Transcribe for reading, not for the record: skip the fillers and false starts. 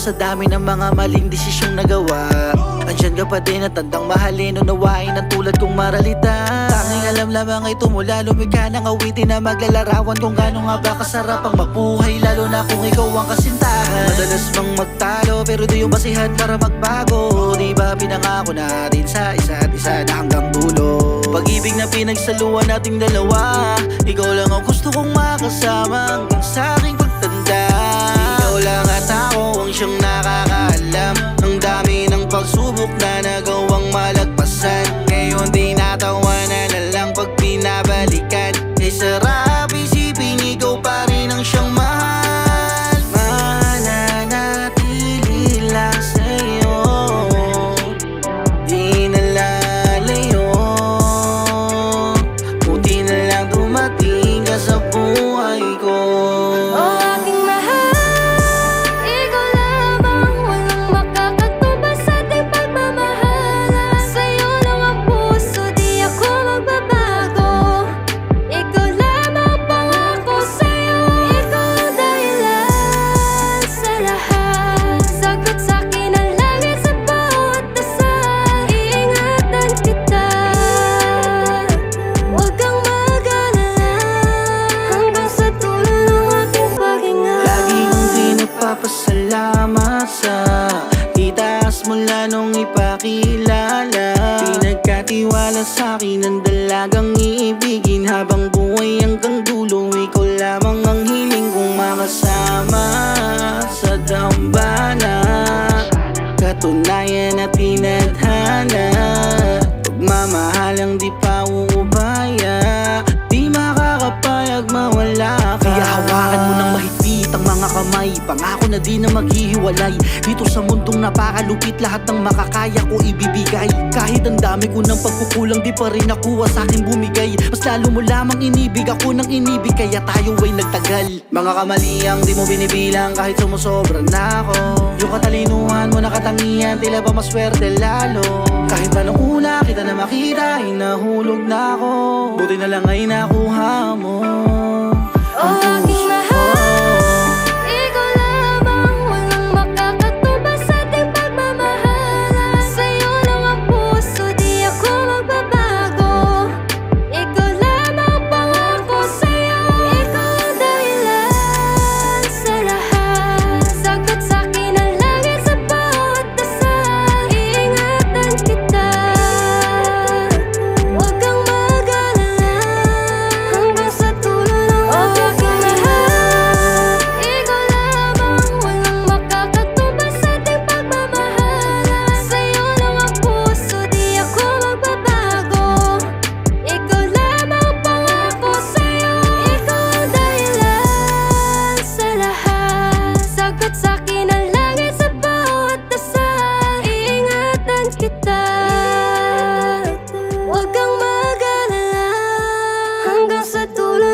sa dami ng mga maling desisyong nagawa, andyan ka pa din at tandang mahalin, unawain ang tulad kong maralita. Tanging alam lamang ay tumula, lumikha ng awitin na maglalarawan kung gaano nga ba kasarap ang mabuhay, lalo na kung ikaw ang kasintahan. Madalas mang magtalo pero di yung basihan para magbago. Di ba pinangako natin sa isa't isa na hanggang dulo? Pag-ibig na pinagsaluan nating dalawa, ikaw lang ang gusto kong makasama hanggang sa aking pagtanda. Ikaw lang at ako ang siyang nakakaalam ang dami ng pagsubok na nagawang malagpasan. Ngayon di natawanan na lang pag pinabalikan. Kay sarap isipin ikaw pa rin ang siyang mahal. Mananatili lang sa'yo, di nalalayo. Buti na lang dumating ka sa buhay ko. Pasalamat sa itaas mula nung ipakilala. Pinagkatiwala sa'kin ang dalagang iibigin habang buhay hanggang dulo. Ikaw lamang ang hiling kong makasama sa dambana. Katunayan at tinadhana, pagmamahalang di pa uubaya, di makakapayag mawala ka. Kaya hawakan mo ng mahigpit ang mga kamay, pangako na di na maghihiwalay. Dito sa mundong napakalupit, lahat ng makakaya ko ibibigay. Kahit ang dami ko ng pagkukulang, di pa rin nakuha sa'kin bumigay. Mas lalo mo lamang inibig, ako ng inibig, kaya tayo ay nagtagal. Mga kamaliang di mo binibilang kahit sumusobra na ako. Yung katalinuhan mo na katangian, tila ba maswerte lalo. Kahit pa nung una kita na makita, hinahulog na ako. Buti na lang ay nakuha mo ang puso ko. Ikaw lamang, walang makakatubas sa ating pagmamahala. Sa'yo lang ang puso, di ako magbabago. Ikaw lamang pangako sa'yo, ikaw ang dahilan sa lahat. Sagot sa'kin ang langit sa bawat dasal, iingatan kita. Huwag kang mag-alala, hanggang sa dulo ng aking lahat. Ikaw lamang, walang makakatubas sa ating pagmamahala. Sa'yo lang ang puso, di ako magbabago. Ikaw lamang pangako sa'yo, ikaw ang dahilan sa lahat. Sagot sa'kin ang langit sa bawat dasal, iingatan kita. Huwag kang mag-alala, hanggang sa dulo